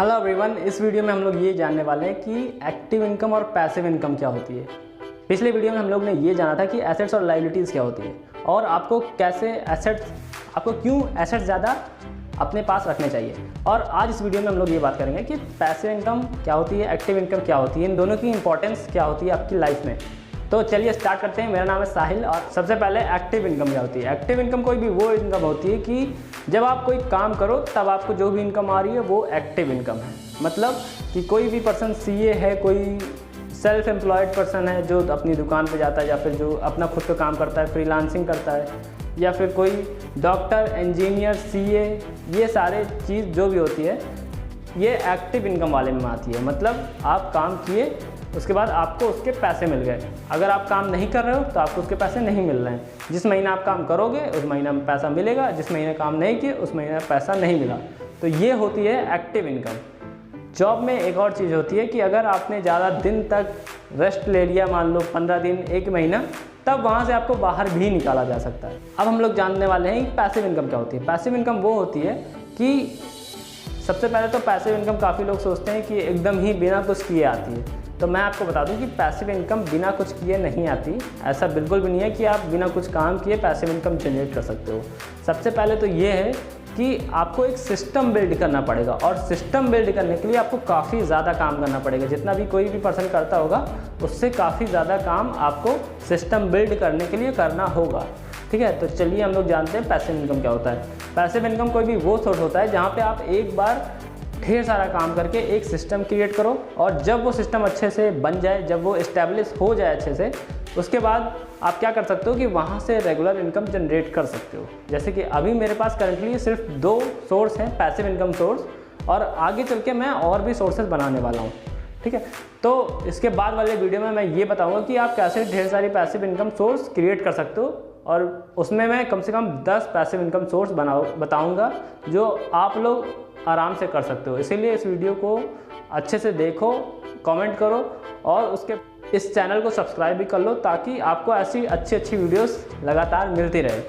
Hello everyone, इस video में हम लोग ये जानने वाले हैं कि एक्टिव इनकम और पैसिव इनकम क्या होती है। पिछले वीडियो में हम लोग ने ये जाना था कि एसेट्स और लायबिलिटीज़ क्या होती है और आपको क्यों एसेट्स ज़्यादा अपने पास रखने चाहिए। और आज इस वीडियो में हम लोग ये बात करेंगे कि पैसिव इनकम क्या होती है, एक्टिव इनकम क्या होती है, इन दोनों की इंपॉर्टेंस क्या होती है आपकी लाइफ में। तो चलिए स्टार्ट करते हैं। मेरा नाम है साहिल और सबसे पहले एक्टिव इनकम क्या होती है। एक्टिव इनकम कोई भी वो इनकम होती है कि जब आप कोई काम करो तब आपको जो भी इनकम आ रही है वो एक्टिव इनकम है। मतलब कि कोई भी पर्सन सीए है, कोई सेल्फ एम्प्लॉयड पर्सन है जो अपनी दुकान पे जाता है या फिर जो अपना खुद का काम करता है, फ्रीलांसिंग करता है, या फिर कोई डॉक्टर, इंजीनियर, सीए, ये सारे चीज़ जो भी होती है ये एक्टिव इनकम वाले में आती है। मतलब आप काम किए उसके बाद आपको उसके पैसे मिल गए। अगर आप काम नहीं कर रहे हो तो आपको उसके पैसे नहीं मिल रहे हैं। जिस महीने आप काम करोगे उस महीने में पैसा मिलेगा, जिस महीने काम नहीं किए उस महीने में पैसा नहीं मिला। तो ये होती है एक्टिव इनकम। जॉब में एक और चीज़ होती है कि अगर आपने ज़्यादा दिन तक रेस्ट ले लिया, मान लो 15 दिन, 1 महीना, तब वहाँ से आपको बाहर भी निकाला जा सकता है। अब हम लोग जानने वाले हैं कि पैसिव इनकम क्या होती है। पैसिव इनकम वो होती है कि सबसे पहले तो पैसिव इनकम काफ़ी लोग सोचते हैं कि एकदम ही बिना कुछ किए आती है। तो मैं आपको बता दूं कि पैसिव इनकम बिना कुछ किए नहीं आती। ऐसा बिल्कुल भी नहीं है कि आप बिना कुछ काम किए पैसिव इनकम जनरेट कर सकते हो। सबसे पहले तो ये है कि आपको एक सिस्टम बिल्ड करना पड़ेगा और सिस्टम बिल्ड करने के लिए आपको काफ़ी ज़्यादा काम करना पड़ेगा। जितना भी कोई भी पर्सन करता होगा उससे काफ़ी ज़्यादा काम आपको सिस्टम बिल्ड करने के लिए करना होगा। ठीक है, तो चलिए हम लोग जानते हैं पैसिव इनकम क्या होता है। पैसिव इनकम कोई भी वो सोर्स होता है जहाँ पे आप एक बार ढेर सारा काम करके एक सिस्टम क्रिएट करो और जब वो सिस्टम अच्छे से बन जाए, जब वो इस्टेब्लिश हो जाए अच्छे से, उसके बाद आप क्या कर सकते हो कि वहाँ से रेगुलर इनकम जनरेट कर सकते हो। जैसे कि अभी मेरे पास करंटली सिर्फ 2 सोर्स हैं पैसिव इनकम सोर्स, और आगे चल के मैं और भी सोर्सेज बनाने वाला हूँ। ठीक है, तो इसके बाद वाले वीडियो में मैं ये बताऊँगा कि आप कैसे ढेर सारी पैसिव इनकम सोर्स क्रिएट कर सकते हो, और उसमें मैं कम से कम 10 पैसिव इनकम सोर्स बताऊँगा जो आप लोग आराम से कर सकते हो। इसीलिए इस वीडियो को अच्छे से देखो, कमेंट करो और इस चैनल को सब्सक्राइब भी कर लो ताकि आपको ऐसी अच्छी वीडियोस लगातार मिलती रहे।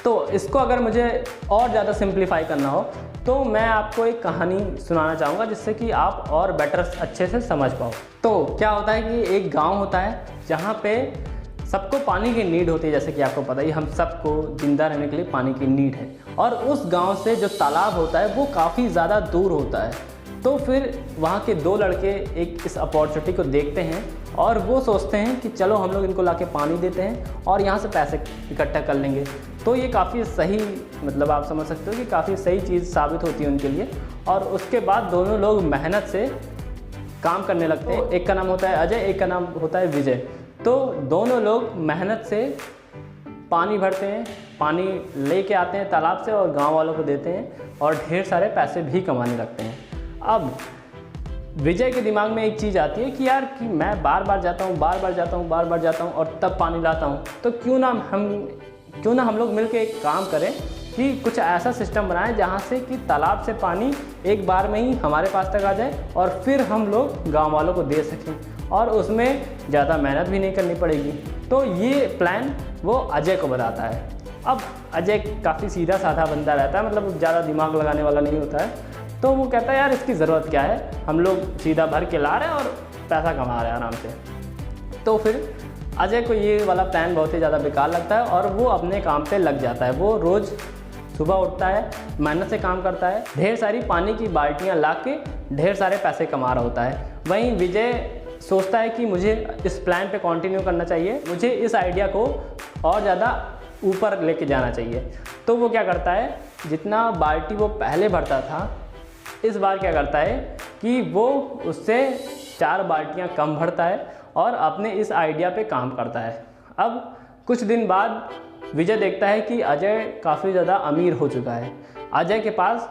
तो इसको अगर मुझे और ज़्यादा सिंप्लीफाई करना हो तो मैं आपको एक कहानी सुनाना चाहूँगा जिससे कि आप और बेटर अच्छे से समझ पाओ। तो क्या होता है कि एक गाँव होता है जहाँ पे सबको पानी की नीड होती है। जैसे कि आपको पता ही, हम सबको जिंदा रहने के लिए पानी की नीड है, और उस गांव से जो तालाब होता है वो काफ़ी ज़्यादा दूर होता है। तो फिर वहाँ के 2 लड़के इस अपॉर्चुनिटी को देखते हैं और वो सोचते हैं कि चलो हम लोग इनको लाके पानी देते हैं और यहाँ से पैसे इकट्ठा कर लेंगे। तो ये काफ़ी सही, मतलब आप समझ सकते हो कि काफ़ी सही चीज़ साबित होती है उनके लिए। और उसके बाद दोनों लोग मेहनत से काम करने लगते हैं। एक का नाम होता है अजय, एक का नाम होता है विजय। तो दोनों लोग मेहनत से पानी भरते हैं, पानी लेके आते हैं तालाब से और गांव वालों को देते हैं और ढेर सारे पैसे भी कमाने लगते हैं। अब विजय के दिमाग में एक चीज़ आती है कि यार कि मैं बार बार जाता हूँ और तब पानी लाता हूँ, तो क्यों ना हम लोग मिलकर एक काम करें कि कुछ ऐसा सिस्टम बनाएं जहाँ से कि तालाब से पानी एक बार में ही हमारे पास तक आ जाए और फिर हम लोग गांव वालों को दे सकें और उसमें ज़्यादा मेहनत भी नहीं करनी पड़ेगी। तो ये प्लान वो अजय को बताता है। अब अजय काफ़ी सीधा साधा बंदा रहता है, मतलब ज़्यादा दिमाग लगाने वाला नहीं होता है। तो वो कहता है यार इसकी ज़रूरत क्या है, हम लोग सीधा भर के ला रहे हैं और पैसा कमा रहे हैं आराम से। तो फिर अजय को ये वाला प्लान बहुत ही ज़्यादा बेकार लगता है और वो अपने काम पे लग जाता है। वो रोज़ सुबह उठता है, मेहनत से काम करता है, ढेर सारी पानी की बाल्टियाँ ला के ढेर सारे पैसे कमा रहा होता है। वहीं विजय सोचता है कि मुझे इस प्लान पे कंटिन्यू करना चाहिए, मुझे इस आइडिया को और ज़्यादा ऊपर लेके जाना चाहिए। तो वो क्या करता है, जितना बाल्टी वो पहले भरता था इस बार क्या करता है कि वो उससे 4 बाल्टियाँ कम भरता है और अपने इस आइडिया पे काम करता है। अब कुछ दिन बाद विजय देखता है कि अजय काफ़ी ज़्यादा अमीर हो चुका है। अजय के पास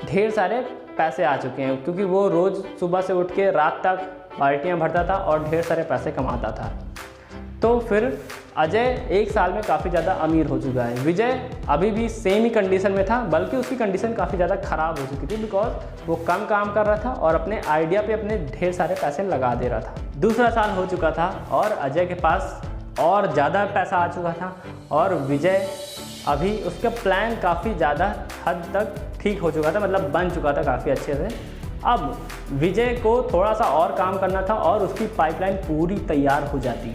ढेर सारे पैसे आ चुके हैं क्योंकि वो रोज़ सुबह से उठ के रात तक बाल्टियाँ भरता था और ढेर सारे पैसे कमाता था। तो फिर अजय 1 साल में काफ़ी ज़्यादा अमीर हो चुका है। विजय अभी भी सेम ही कंडीशन में था, बल्कि उसकी कंडीशन काफ़ी ज़्यादा ख़राब हो चुकी थी बिकॉज वो कम काम कर रहा था और अपने आइडिया पे अपने ढेर सारे पैसे लगा दे रहा था। दूसरा साल हो चुका था और अजय के पास और ज़्यादा पैसा आ चुका था और विजय अभी उसका प्लान काफ़ी ज़्यादा हद तक ठीक हो चुका था, मतलब बन चुका था काफ़ी अच्छे से। अब विजय को थोड़ा सा और काम करना था और उसकी पाइपलाइन पूरी तैयार हो जाती।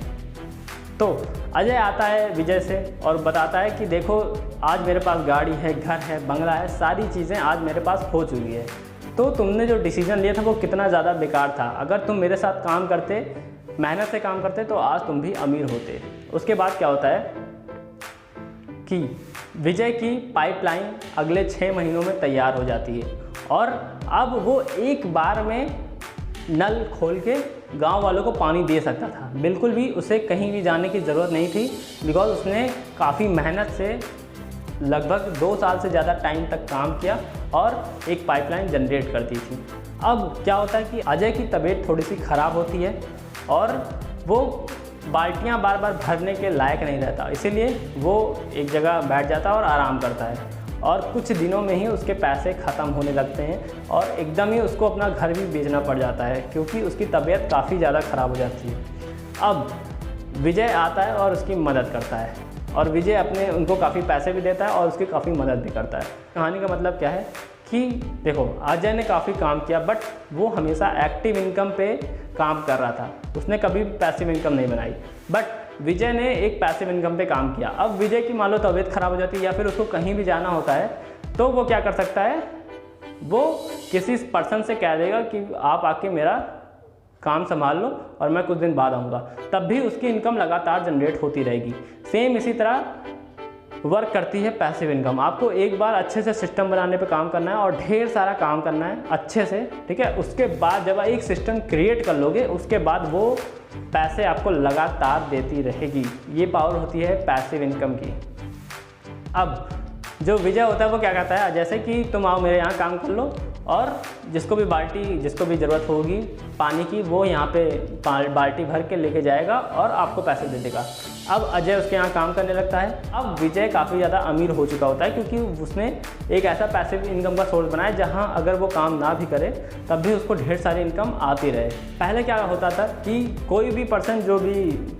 तो अजय आता है विजय से और बताता है कि देखो आज मेरे पास गाड़ी है, घर है, बंगला है, सारी चीज़ें आज मेरे पास हो चुकी है। तो तुमने जो डिसीजन लिया था वो कितना ज़्यादा बेकार था। अगर तुम मेरे साथ काम करते, मेहनत से काम करते, तो आज तुम भी अमीर होते। उसके बाद क्या होता है कि विजय की पाइपलाइन अगले 6 महीनों में तैयार हो जाती है और अब वो एक बार में नल खोल के गांव वालों को पानी दे सकता था। बिल्कुल भी उसे कहीं भी जाने की ज़रूरत नहीं थी, बिकॉज उसने काफ़ी मेहनत से लगभग 2 साल से ज़्यादा टाइम तक काम किया और एक पाइपलाइन जनरेट करती थी। अब क्या होता है कि अजय की तबीयत थोड़ी सी ख़राब होती है और वो बाल्टियाँ बार बार भरने के लायक नहीं रहता, इसीलिए वो एक जगह बैठ जाता है और आराम करता है। और कुछ दिनों में ही उसके पैसे ख़त्म होने लगते हैं और एकदम ही उसको अपना घर भी बेचना पड़ जाता है, क्योंकि उसकी तबीयत काफ़ी ज़्यादा ख़राब हो जाती है। अब विजय आता है और उसकी मदद करता है और विजय अपने उनको काफ़ी पैसे भी देता है और उसकी काफ़ी मदद भी करता है। कहानी का मतलब क्या है कि देखो अजय ने काफ़ी काम किया, बट वो हमेशा एक्टिव इनकम पे काम कर रहा था, उसने कभी पैसिव इनकम नहीं बनाई। बट विजय ने एक पैसिव इनकम पे काम किया। अब विजय की मान लो तबीयत ख़राब हो जाती है या फिर उसको कहीं भी जाना होता है, तो वो क्या कर सकता है, वो किसी पर्सन से कह देगा कि आप आके मेरा काम संभाल लो और मैं कुछ दिन बाद आऊँगा, तब भी उसकी इनकम लगातार जनरेट होती रहेगी। सेम इसी तरह वर्क करती है पैसिव इनकम। आपको एक बार अच्छे से सिस्टम बनाने पे काम करना है और ढेर सारा काम करना है अच्छे से, ठीक है। उसके बाद जब एक सिस्टम क्रिएट कर लोगे, उसके बाद वो पैसे आपको लगातार देती रहेगी। ये पावर होती है पैसिव इनकम की। अब जो विजय होता है वो क्या कहता है, जैसे कि तुम आओ मेरे यहाँ काम कर लो और जिसको भी ज़रूरत होगी पानी की, वो यहाँ पे बाल्टी भर के लेके जाएगा और आपको पैसे दे देगा। अब अजय उसके यहाँ काम करने लगता है। अब विजय काफ़ी ज़्यादा अमीर हो चुका होता है, क्योंकि उसने एक ऐसा पैसिव इनकम का सोर्स बनाया जहाँ अगर वो काम ना भी करे तब भी उसको ढेर सारी इनकम आती रहे। पहले क्या होता था कि कोई भी पर्सन जो भी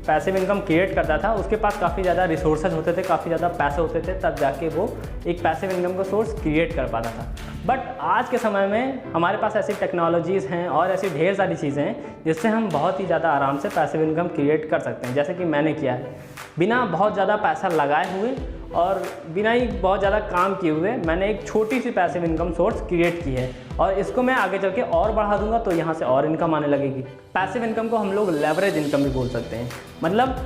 पैसिव इनकम क्रिएट करता था उसके पास काफ़ी ज़्यादा रिसोर्सेज होते थे, काफ़ी ज़्यादा पैसे होते थे, तब जाके वो एक पैसिव इनकम का सोर्स क्रिएट कर पाता था। बट आज के समय में हमारे पास ऐसी टेक्नोलॉजीज़ हैं और ऐसी ढेर सारी चीज़ें हैं जिससे हम बहुत ही ज़्यादा आराम से पैसिव इनकम क्रिएट कर सकते हैं। जैसे कि मैंने किया है, बिना बहुत ज़्यादा पैसा लगाए हुए और बिना ही बहुत ज़्यादा काम किए हुए मैंने एक छोटी सी पैसिव इनकम सोर्स क्रिएट की है और इसको मैं आगे चल के और बढ़ा दूंगा तो यहाँ से और इनकम आने लगेगी। पैसिव इनकम को हम लोग लेवरेज इनकम भी बोल सकते हैं। मतलब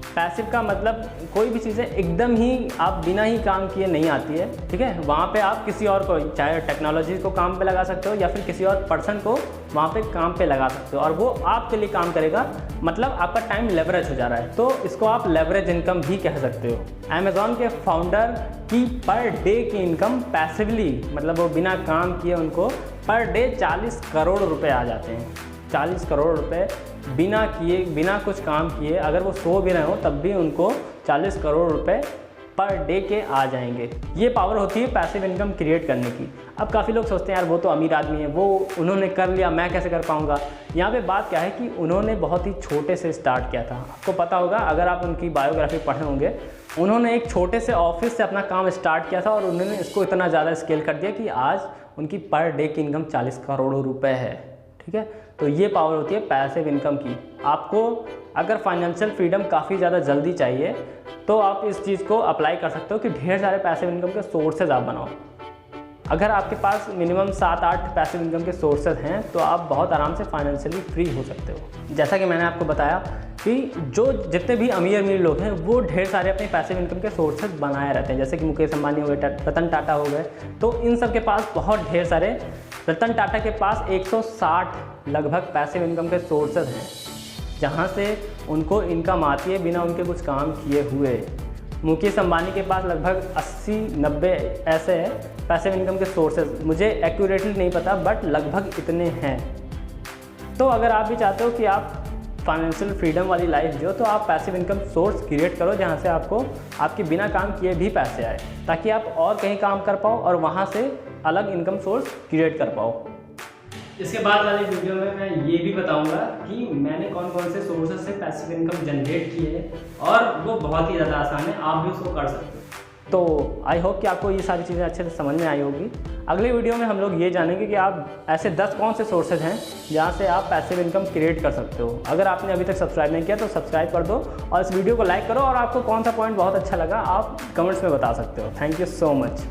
पैसिव का मतलब कोई भी चीज़ें एकदम ही आप बिना ही काम किए नहीं आती है, ठीक है। वहाँ पे आप किसी और को, चाहे टेक्नोलॉजी को काम पे लगा सकते हो या फिर किसी और पर्सन को वहाँ पे काम पे लगा सकते हो और वो आपके लिए काम करेगा, मतलब आपका टाइम लेवरेज हो जा रहा है, तो इसको आप लेवरेज इनकम भी कह सकते हो। अमेज़ॉन के फाउंडर की पर डे की इनकम पैसिवली, मतलब वो बिना काम किए उनको पर डे 40 करोड़ रुपये आ जाते हैं। 40 करोड़ रुपए बिना किए, बिना कुछ काम किए, अगर वो सो भी रहे हो तब भी उनको 40 करोड़ रुपए पर डे के आ जाएंगे। ये पावर होती है पैसिव इनकम क्रिएट करने की। अब काफ़ी लोग सोचते हैं यार वो तो अमीर आदमी है, वो उन्होंने कर लिया, मैं कैसे कर पाऊँगा। यहाँ पे बात क्या है कि उन्होंने बहुत ही छोटे से स्टार्ट किया था। आपको पता होगा, अगर आप उनकी बायोग्राफी पढ़े होंगे, उन्होंने एक छोटे से ऑफिस से अपना काम स्टार्ट किया था और उन्होंने इसको इतना ज़्यादा स्केल कर दिया कि आज उनकी पर डे की इनकम 40 करोड़ रुपए है, ठीक है। तो ये पावर होती है पैसिव इनकम की। आपको अगर फाइनेंशियल फ्रीडम काफ़ी ज़्यादा जल्दी चाहिए तो आप इस चीज़ को अप्लाई कर सकते हो कि ढेर सारे पैसिव इनकम के सोर्सेज आप बनाओ। अगर आपके पास मिनिमम 7-8 पैसिव इनकम के सोर्सेज हैं तो आप बहुत आराम से फाइनेंशियली फ्री हो सकते हो। जैसा कि मैंने आपको बताया कि जो जितने भी अमीर लोग हैं वो ढेर सारे अपने पैसिव इनकम के सोर्सेज बनाए रहते हैं। जैसे कि मुकेश अंबानी हो गए, रतन टाटा हो गए, तो इन सब के पास बहुत ढेर सारे, रतन टाटा के पास 160 लगभग पैसिव इनकम के सोर्सेज हैं जहाँ से उनको इनकम आती है बिना उनके कुछ काम किए हुए। मुकेश अंबानी के पास लगभग 80-90 ऐसे पैसिव इनकम के सोर्सेज, मुझे एक्यूरेटली नहीं पता बट लगभग इतने हैं। तो अगर आप भी चाहते हो कि आप फाइनेंशियल फ्रीडम वाली लाइफ जो, तो आप पैसिव इनकम सोर्स क्रिएट करो जहाँ से आपको आपके बिना काम किए भी पैसे आए, ताकि आप और कहीं काम कर पाओ और वहाँ से अलग इनकम सोर्स क्रिएट कर पाओ। इसके बाद वाली वीडियो में मैं ये भी बताऊंगा कि मैंने कौन कौन से सोर्सेज से पैसिव इनकम जनरेट की है और वो बहुत ही ज़्यादा आसान है, आप भी उसको कर सकते हो। तो आई होप कि आपको ये सारी चीज़ें अच्छे से समझ में आई होगी। अगले वीडियो में हम लोग ये जानेंगे कि आप ऐसे 10 कौन से सोर्सेज हैं जहाँ से आप पैसिव इनकम क्रिएट कर सकते हो। अगर आपने अभी तक सब्सक्राइब नहीं किया तो सब्सक्राइब कर दो और इस वीडियो को लाइक करो, और आपको कौन सा पॉइंट बहुत अच्छा लगा आप कमेंट्स में बता सकते हो। Thank you so much.